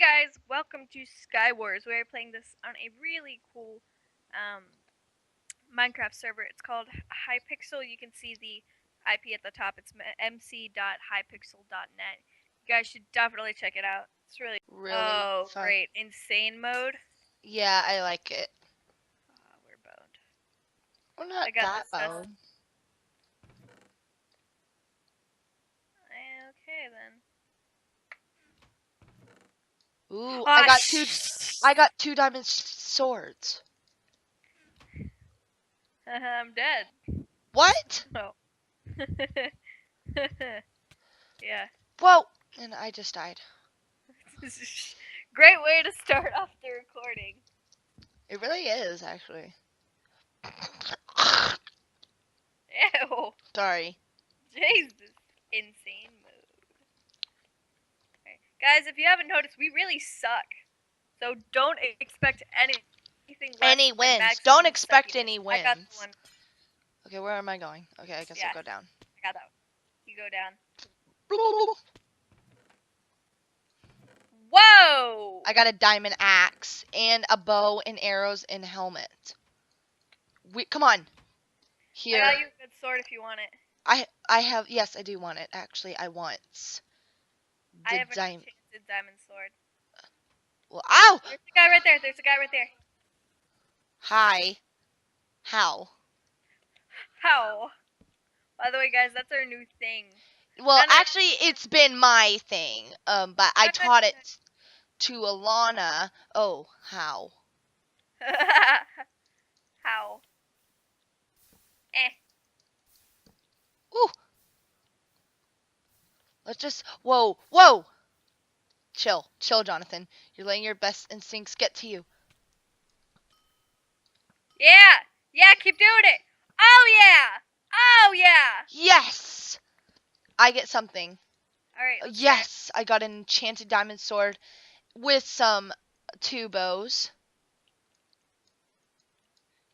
guys, welcome to Skywars. We're playing this on a really cool Minecraft server. It's called Hypixel. You can see the IP at the top. It's mc.hypixel.net. You guys should definitely check it out. It's really Really fun. great. Insane mode. Yeah, I like it. We're boned. We're not I got that this test. bone. Okay then. Ooh, Ah, I got two diamond swords. I'm dead. What? Oh. Yeah. Whoa! And I just died. Great way to start off the recording. It really is, actually. Ew. Sorry. Jesus. Insane mode. Right. Guys, if you haven't noticed, we really suck. So don't expect anything less Any than wins. maximum Don't expect suckiness. any I got wins. one. Okay, where am I going? Okay, I guess I'll go down. I got that. You go down. Whoa! I got a diamond axe and a bow and arrows and helmet. Come on. Here. I got you a good sword if you want it. I have, yes, I do want it. Actually, I want I have an enchanted diamond sword. Well, ow! There's a guy right there. There's a guy right there. Hi. How? How? By the way, guys, that's our new thing. Well, actually, it's been my thing. But I taught it to Alana. Oh, how? How? Ooh. Let's just. Whoa, whoa. Chill, Jonathan. You're letting your best instincts get to you. Yeah, keep doing it. Oh yeah. Yes. I get something. All right. Yes, I got an enchanted diamond sword with some 2 bows.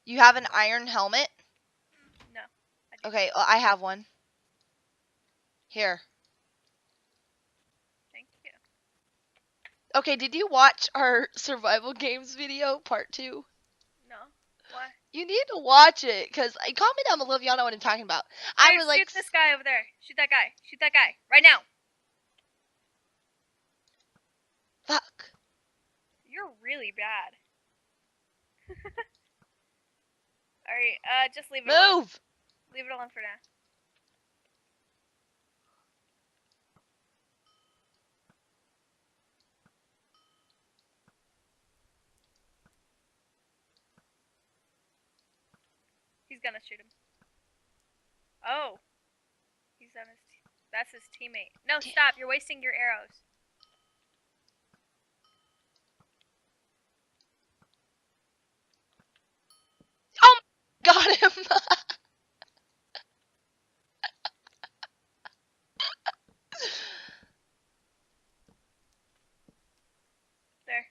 You have an iron helmet? No. Okay, well, I have one. Here. Thank you. Okay, did you watch our survival games video, part 2? No. Why? You need to watch it, because comment down below if y'all know what I'm talking about. I was like, shoot this guy over there. Shoot that guy. Shoot that guy. Right now. Fuck. You're really bad. Alright, just leave it alone. Move! Leave it alone for now. He's gonna shoot him. Oh. He's on his that's his teammate. No, stop. You're wasting your arrows. Oh, got him! There.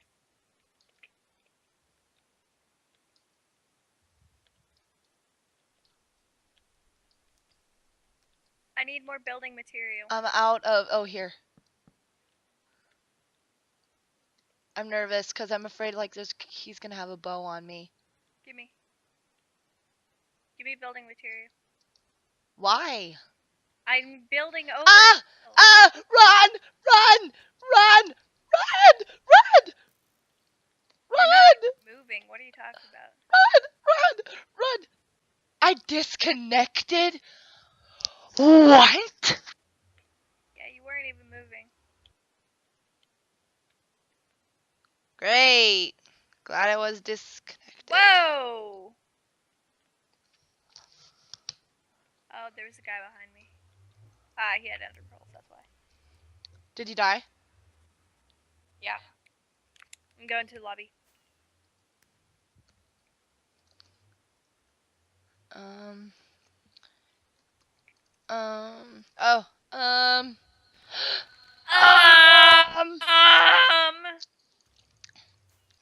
I need more building material. I'm out of... Oh, here. I'm nervous because I'm afraid like he's gonna have a bow on me. Give me building material. Why? I'm building over. Ah! Ah! Run! Run! Run! Run! Run! Run! Moving. What are you talking about? Run! Run! Run! I disconnected? What? Yeah, you weren't even moving. Great. Glad I was disconnected. Whoa! Oh, there was a guy behind me. He had ender pearls, that's why. Did you die? Yeah. I'm going to the lobby.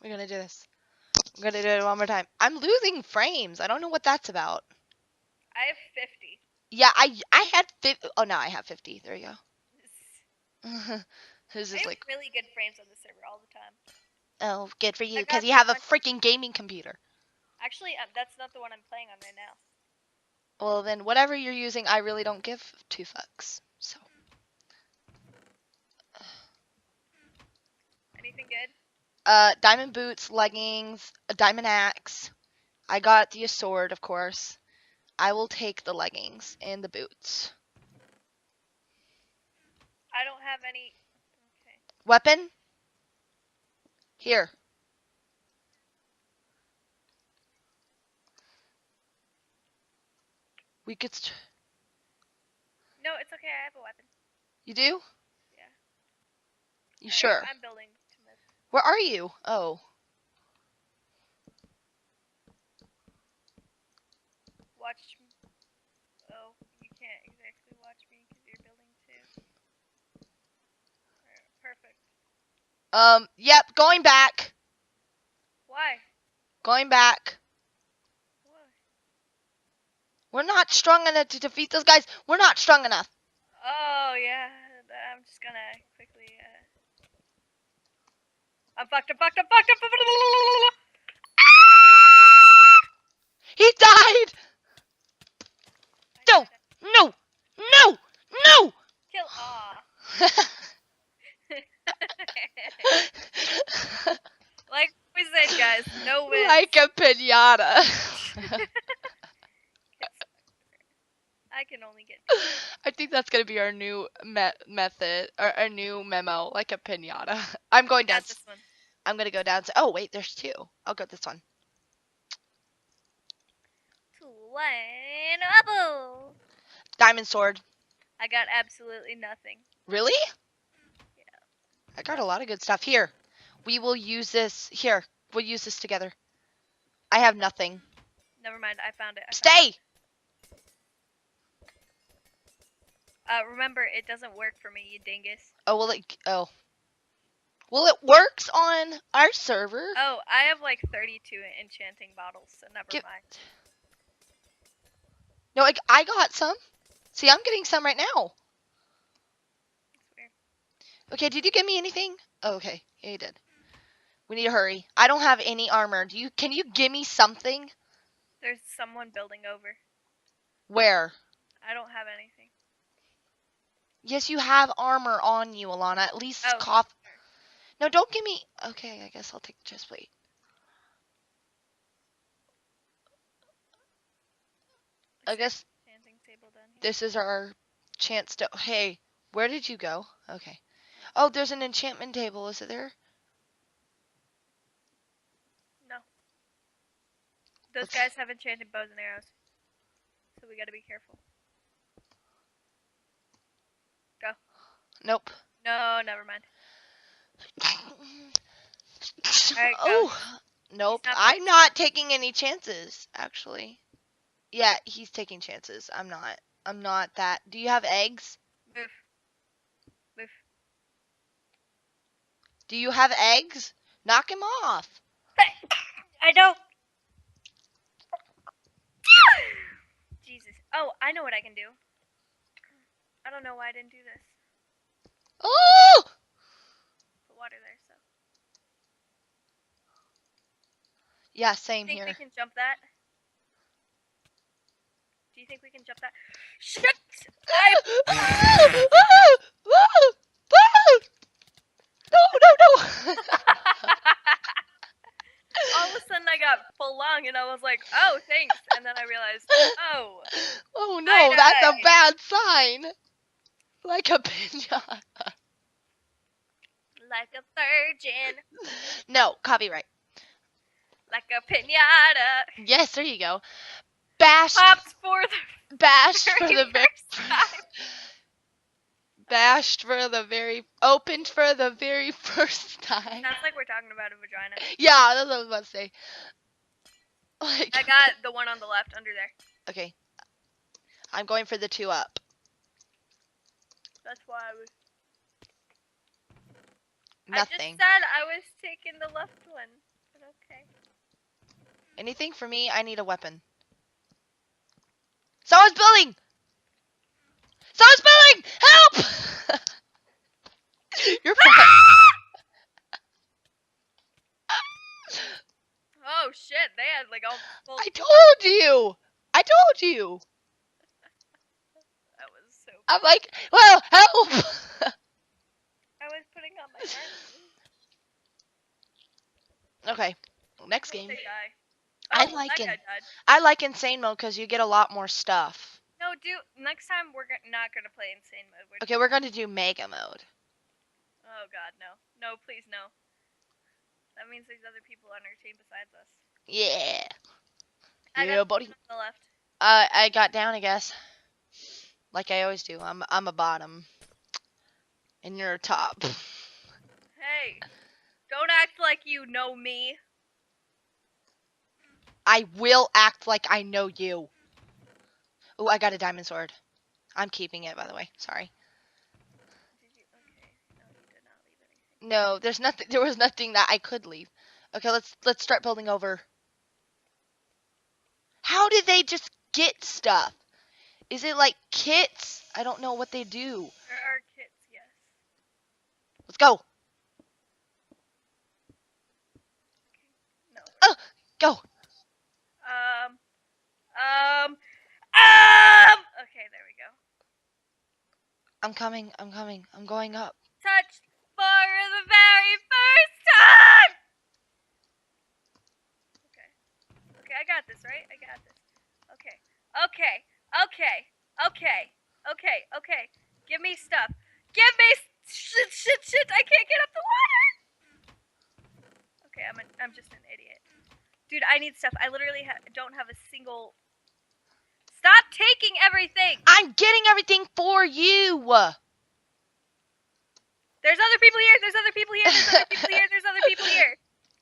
We're gonna do this. I'm gonna do it one more time. I'm losing frames. I don't know what that's about. I have 50. Yeah, I had 50. Oh, now I have 50. There you go. This I is have like, really good frames on the server all the time. oh, good for you, I because got you have a one- freaking gaming computer. Actually, that's not the one I'm playing on right now. Well, then whatever you're using, I really don't give two fucks. So, Anything good? diamond boots, leggings, a diamond axe. I got the sword, of course. I will take the leggings and the boots. I don't have any. Okay. Weapon? Here. We could. No, it's okay. I have a weapon. You do? Yeah. You sure? I'm building to myth. Where are you? Oh. Watch. Oh, you can't exactly watch me because you're building too. Alright, perfect. Yep, going back. Why? Going back. Why? We're not strong enough to defeat those guys. We're not strong enough. Oh yeah. I'm just gonna quickly. I'm fucked. I'm fucked. I'm fucked. I'm fucked. He died! No! No! No! No! Kill. Aw. Like we said, guys, no wins. Like a pinata. I can only get. I think that's gonna be our new method, or our new memo, like a pinata. I'm going down. Got this one. I'm gonna go down. Oh wait, there's two. I'll go this one. Apple. Diamond sword. I got absolutely nothing. Really? Yeah. I got a lot of good stuff. Here, we will use this. Here, we'll use this together. I have nothing. Never mind. I found it. Stay! Remember, it doesn't work for me, you dingus. Oh, well, oh. Well, it works on our server. Oh, I have like 32 enchanting bottles, so never mind. No, I got some. See, I'm getting some right now. That's weird. Okay, did you give me anything? Oh, okay. Yeah, you did. We need to hurry. I don't have any armor. Can you give me something? There's someone building over. Where? I don't have anything. Yes, you have armor on you, Alana. At least Oh. cough. No, don't give me. Okay, I guess I'll take the chest plate. I guess Enchanting table down here. this is our chance to. Hey, where did you go? Okay. Oh, there's an enchantment table. Is it there? No. Those guys have enchanted bows and arrows. So we gotta be careful. Go. Nope. No, never mind. Alright, go. Oh, nope. not I'm not taking any chances, actually. Yeah, he's taking chances. I'm not. I'm not that. Do you have eggs? Move. Move. Do you have eggs? Knock him off. I don't. Jesus. Oh, I know what I can do. I don't know why I didn't do this. Oh! Put water there, so. Yeah, same Think here. we can jump that? Do you think we can jump that? Shit! No. All of a sudden I got full lung and I was like, oh, thanks. And then I realized, oh. Oh no, that's a died. bad sign. Like a pinata. Like a virgin. No, copyright. Like a pinata. Yes, there you go. Bashed. Pops for the Bashed for very the very first time. Bashed for the very. Opened for the very first time. Sounds like we're talking about a vagina. Yeah, that's what I was about to say. Like, I got the one on the left under there. okay. I'm going for the 2 up. That's why I was. Nothing. I just said I was taking the left one. But okay. Anything for me? I need a weapon. Someone's building! Someone's building! Help! You're fine. Oh shit, they had like all full. I told you. I told you. That was so. I'm like, well, help. I was putting on my markers. Okay, next Hope game. they die. I Oh, well, like that it. guy died. I like insane mode because you get a lot more stuff. No, dude. Next time we're not gonna play insane mode. Okay, we're going to do mega mode. Oh god, no. No, please no. That means there's other people on our team besides us. Yeah. I Yeah, got buddy. on the left. I got down, I guess. Like I always do. I'm a bottom. And you're a top. Hey, don't act like you know me. I will act like I know you. Oh, I got a diamond sword. I'm keeping it, by the way. Sorry. Did you? Okay. No, you did not leave anything. No, there's nothing. There was nothing that I could leave. Okay, let's start building over. How did they just get stuff? Is it like kits? I don't know what they do. There are kits, yes. Let's go. No. Oh, go. Okay, there we go. I'm coming. I'm coming. I'm going up. Touched for the very first time. Okay. Okay, I got this, right? I got this. Okay. Okay. Okay. Okay. Okay. Okay. Give me stuff. Give me shit. I can't get up the ladder. Okay, I'm just an idiot. Dude, I need stuff. I literally don't have a single. Stop taking everything. I'm getting everything for you. There's other people here. There's other people here. There's other people here. There's other people here.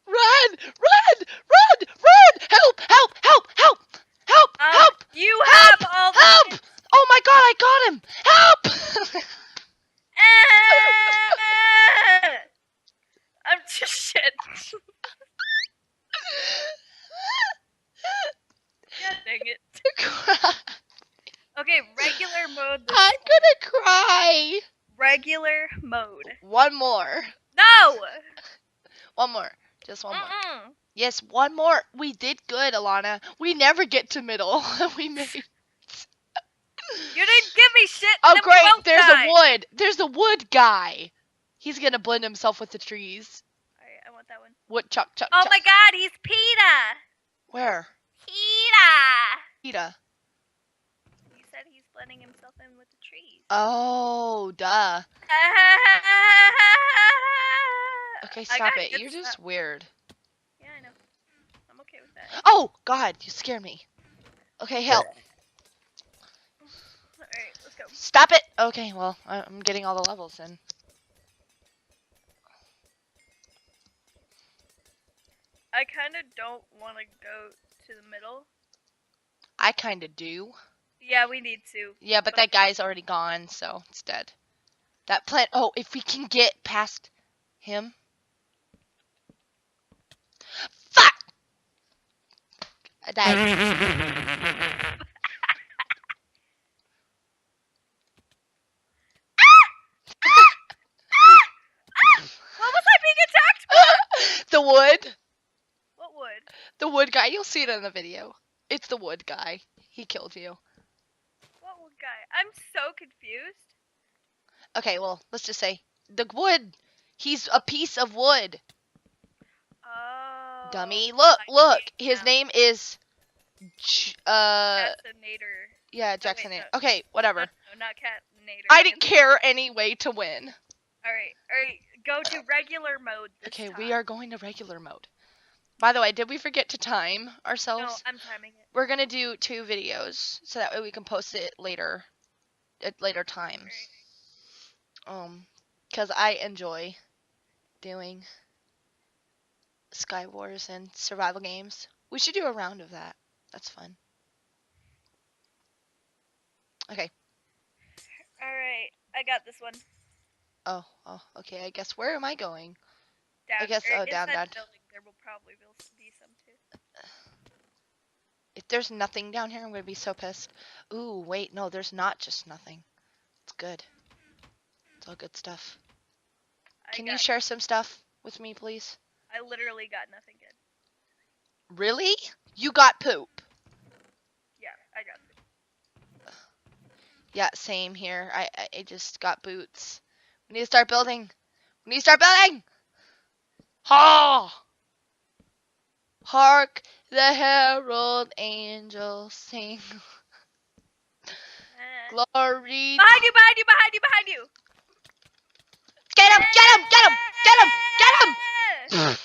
Run! Run! Run! Run! Help! Help! Help! Help! Help! Help! You Help! have all the Help! shit. Oh my god, I got him! Help! I'm just shit. God dang it. Okay, regular mode. I'm gonna cry. Regular mode. One more. No. One more. Just one more. Mm-mm. Yes, one more. We did good, Alana. We never get to middle. We made. You didn't give me shit. Oh then we great! both There's died. a wood. There's a wood guy. He's gonna blend himself with the trees. Alright, I want that one. Wood chuck chuck. Oh chuck. my god, he's PETA. Where? PETA. Peeta. You said he's blending himself in with the trees. Oh, duh. Okay, I stop got it. good You're just stuff. weird. Yeah, I know. I'm okay with that. Oh, God, you scared me. Okay, help. Alright, let's go. Stop it. Okay, well, I'm getting all the levels in. I kind of don't want to go to the middle. I kind of do. Yeah, we need to. Yeah, but that guy's already gone, so it's dead. That plant. Oh, if we can get past him. Fuck! I died. What was I being attacked by? The wood. What wood? The wood guy. You'll see it in the video. It's the wood guy. He killed you. What wood guy? I'm so confused. Okay, well, let's just say the wood. He's a piece of wood. Oh. Dummy. Look, I look. see His now. name is Catsinator. yeah, wait, Jackson. no. Okay, whatever. No, not Catnator. I didn't care anyway to win. Alright, go to regular mode this Okay, time. we are going to regular mode. By the way, did we forget to time No, ourselves? I'm timing it. We're gonna do 2 videos so that way we can post it later, at later times. Cause I enjoy doing Sky Wars and survival games. We should do a round of that. That's fun. Okay. Alright, I got this one. Oh, okay. I guess where am I going? Down. guess- oh, down, inside down. the building, there will probably be some too. If there's nothing down here, I'm gonna be so pissed. Ooh, wait, no, there's not just nothing. It's good. It's all good stuff. Can you got share some stuff with me, please? I literally got nothing good. Really? You got poop. Yeah, I got it. Yeah, same here. I just got boots. We need to start building. We need to start building! Ha! Hark the herald angels sing. Glory. Behind you, behind you, behind you, behind you! Get him! Get him! Get him! Get him! Get him!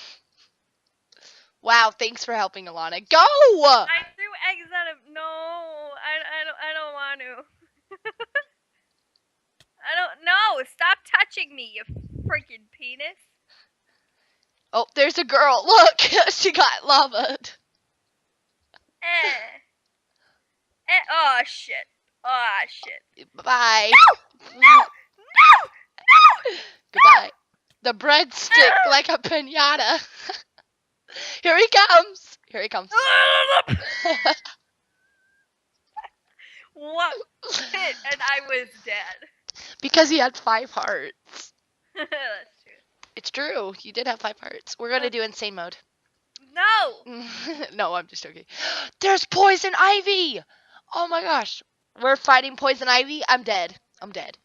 Wow, thanks for helping, Alana. Go! I threw eggs at him. No, I don't want to. I don't know. Stop touching me, you freaking penis. Oh, there's a girl. Look, she got lavaed. Eh. Oh shit. Oh shit. Bye. No! No! No! Goodbye. The breadstick like a pinata. Here he comes. Here he comes. No! What? Hit and I was dead. Because he had 5 hearts. That's true. It's true. You did have 5 hearts. We're gonna do insane mode. No! No, I'm just joking. There's poison ivy. Oh my gosh. We're fighting poison ivy. I'm dead. I'm dead.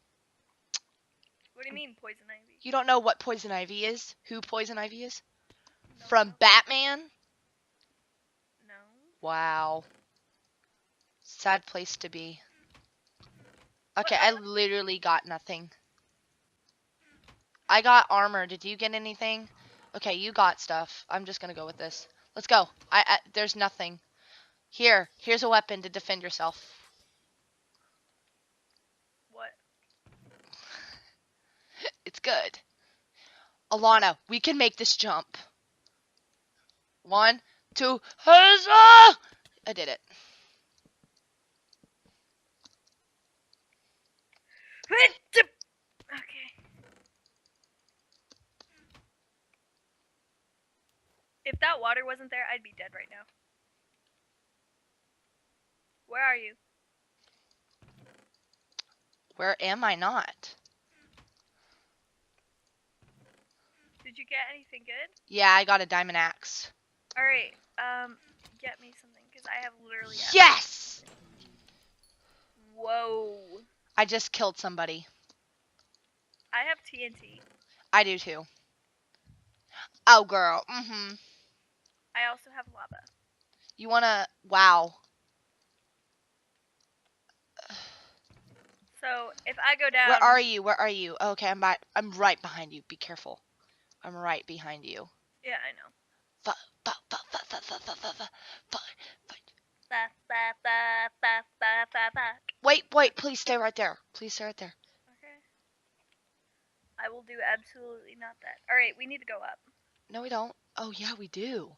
What do you mean, poison ivy? You don't know what poison ivy is? Who poison ivy is? No. From Batman? No. Wow. Sad place to be. Okay, I literally got nothing. I got armor. Did you get anything? Okay, you got stuff. I'm just gonna go with this. Let's go. There's nothing. Here's a weapon to defend yourself. What? It's good. Alana, we can make this jump. 1, 2, huzzah! I did it. Okay. If that water wasn't there, I'd be dead right now. Where are you? Where am I not? Did you get anything good? Yeah, I got a diamond axe. Alright, get me something, because I have literally... Yes! Whoa. I just killed somebody. I have TNT. I do too. Oh, girl. Mm-hmm. I also have lava. You wanna... Wow. So, if I go down... Where are you? Where are you? Okay, I'm right behind you. Be careful. I'm right behind you. Yeah, I know. Wait, please stay right there. Please stay right there. Okay. I will do absolutely not that. Alright, we need to go up. No, we don't. Oh, yeah, we do.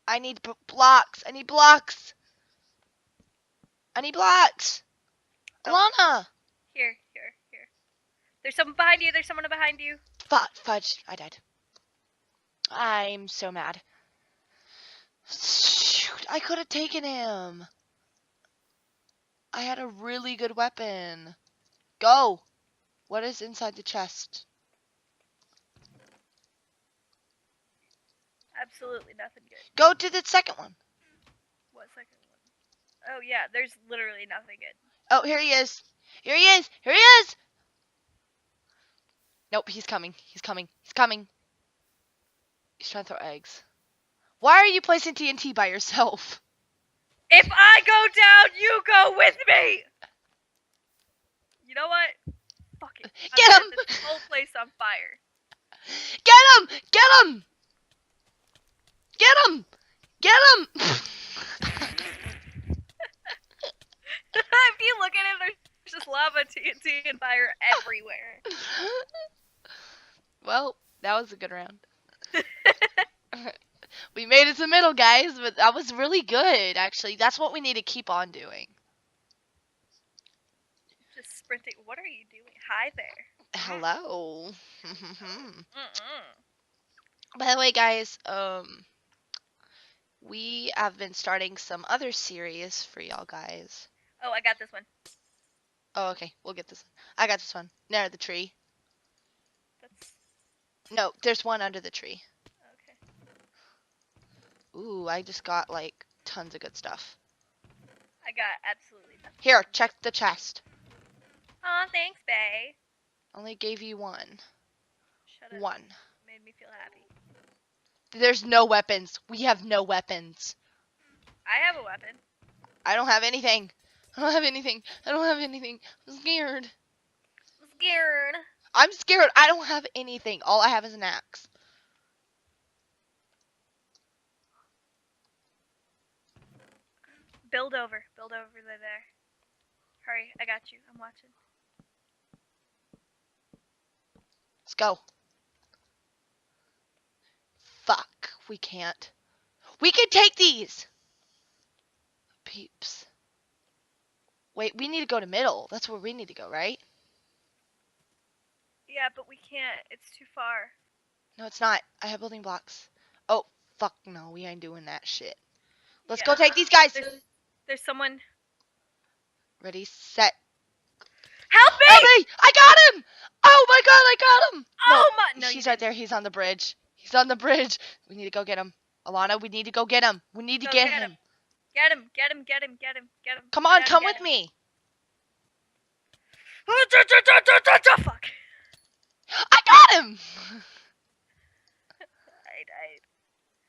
I need blocks. I need blocks. I need blocks. Oh. Alana. Here. There's someone behind you. There's someone behind you. Fudge. I died. I'm so mad. Shoot, I could have taken him. I had a really good weapon. Go. What is inside the chest? Absolutely nothing good. Go to the second one. What second one? Oh, yeah, there's literally nothing good. Oh, here he is. Here he is. Here he is. Nope, he's coming. He's coming. He's coming. He's trying to throw eggs. Why are you placing TNT by yourself? If I go down, you go with me! You know what? Fuck it. Get him! Set this whole place on fire. Get him! Get him! Get him! Get him! If you look at it, there's just lava, TNT, and fire everywhere. Well, that was a good round. We made it to the middle, guys, but that was really good, actually. That's what we need to keep on doing. Just sprinting. What are you doing? Hi there. Hello. Mm-mm. By the way, guys, we have been starting some other series for y'all guys. Oh, I got this one. Oh, okay. We'll get this one. I got this one. Near the tree. No, there's one under the tree. Okay. Ooh, I just got like tons of good stuff. I got absolutely nothing. Here, check the chest. Aw, thanks, Bae. Only gave you one. Shut up. One. Made me feel happy. There's no weapons. We have no weapons. I have a weapon. I don't have anything. I don't have anything. I don't have anything. I'm scared. I'm scared. I'm scared. I don't have anything. All I have is an axe. Build over. Build over there. Hurry, I got you. I'm watching. Let's go. Fuck. We can't. We can take these. Peeps. Wait, we need to go to middle. That's where we need to go, right? Yeah, but we can't. It's too far. No, it's not. I have building blocks. Oh, fuck no. We ain't doing that shit. Let's Yeah. go take these guys. There's someone. Ready, set. Help me! Help me! I got him! Oh my god, I got him! Oh my! No, He's right there. He's on the bridge. He's on the bridge. We need to go get him. Alana, we need to go get him. We need to Go get get him. Get him! Get him! Get him! Get him! Get him! Come on, Get him, come get with him. me. Fuck! I got him!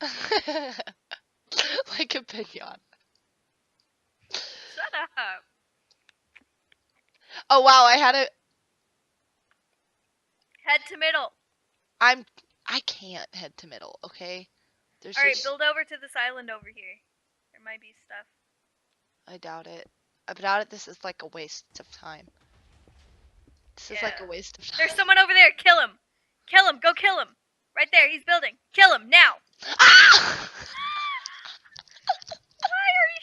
I died. Like a pinata. Shut up. Oh wow, I had a... Head to middle. I can't head to middle, okay? There's Alright, just... build over to this island over here. There might be stuff. I doubt it. I doubt it. This is like a waste of time. This is like a Yeah. waste of time. There's someone over there. Kill him. Kill him. Go kill him. Right there. He's building. Kill him now. Ah! Why are you?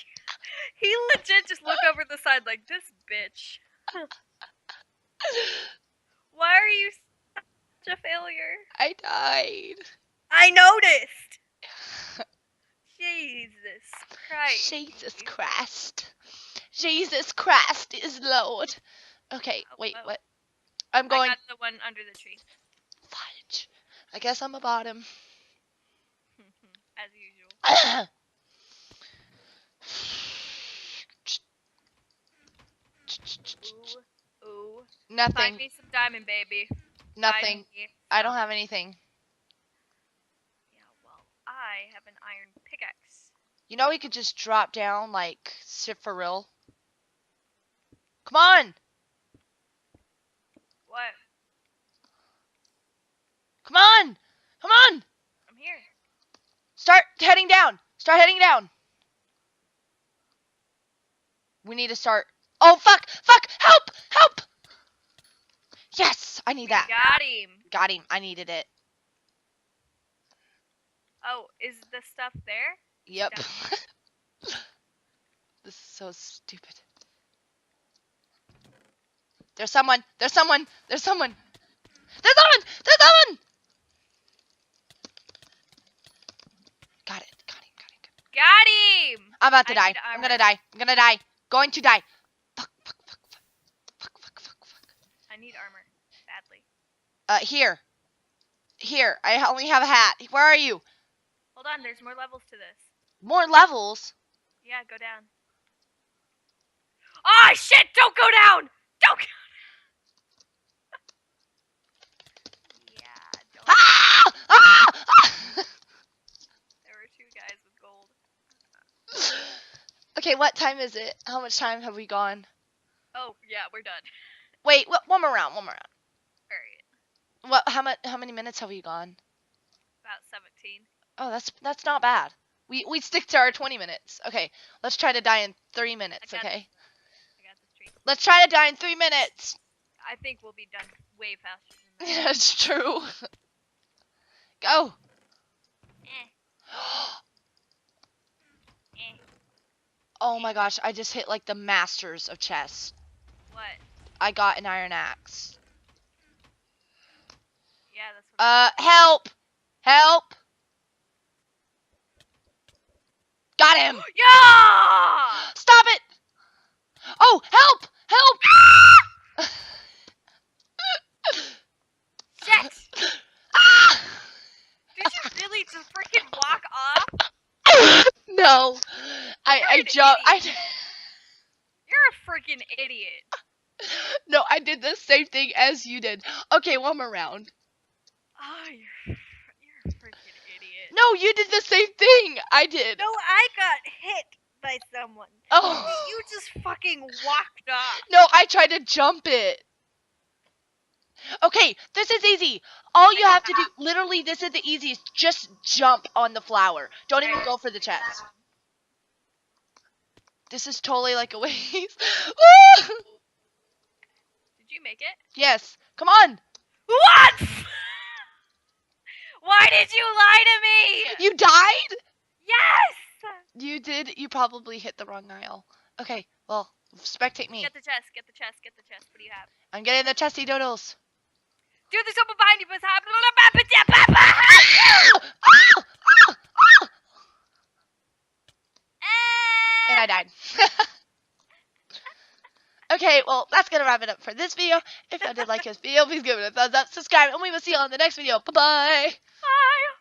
He legit just looked over the side like this bitch. Why are you such a failure? I died. I noticed. Jesus Christ. Jesus Christ. Jesus Christ is Lord. Okay, Oh, wait, oh. what? I'm going... I got the one under the tree. Fudge. I guess I'm a bottom. As usual. Ooh, ooh. Nothing. Find me some diamond, baby. Nothing. Find me I don't some- have anything. Yeah, well, I have an iron pickaxe. You know we could just drop down, like, sit for real? Come on! What? Come on! Come on! I'm here. Start heading down! Start heading down! We need to start... Oh, fuck! Fuck! Help! Help! Yes! I need that. Got him. Got him. I needed it. Oh, is the stuff there? Yep. This is so stupid. There's someone! There's someone! There's someone! There's someone! There's someone! Got it. Got him. Got him. Got him. I'm about to I die. need I'm armor. gonna die. I'm gonna die. Going to die. Fuck, fuck, fuck, fuck. Fuck, fuck, fuck, fuck. I need armor badly. Here. Here. I only have a hat. Where are you? Hold on, there's more levels to this. More levels? Yeah, go down. Oh shit! Don't go down! Don't go Yeah, don't. Ah! Ah! Ah! There were two guys with gold. Okay, what time is it? How much time have we gone? Oh, yeah, we're done. Wait, one more round. One more round. Alright. What? How many minutes have we gone? About 17. Oh, that's not bad. We stick to our 20 minutes. Okay, let's try to die in 3 minutes. I got Okay, I got this tree. let's try to die in 3 minutes. I think we'll be done way faster than that. That's true. Go. Eh, eh. Oh my gosh, I just hit like the masters of chess. What? I got an iron axe. Yeah, that's what Help! Help! Got him! Yeah! Stop it! Oh, help! Help! Shit! Ah! freaking walk off? No. I an jumped. You're a freaking idiot. No, I did the same thing as you did. Okay, one more round. Oh, you're a freaking idiot. No, you did the same thing. I did. No, I got hit by someone. Oh. You just fucking walked off. No, I tried to jump it. Okay, this is easy. All you have to do, literally, this is the easiest. Just jump on the flower. Don't even go for the chest. This is totally like a waste. Did you make it? Yes. Come on. What? Why did you lie to me? You died? Yes. You did. You probably hit the wrong aisle. Okay, well, spectate me. Get the chest. Get the chest. Get the chest. What do you have? I'm getting the chesty doodles. Dude, there's someone behind you. And I died. Okay, well, that's going to wrap it up for this video. If you did like this video, please give it a thumbs up, subscribe, and we will see you on the next video. Bye-bye. Bye.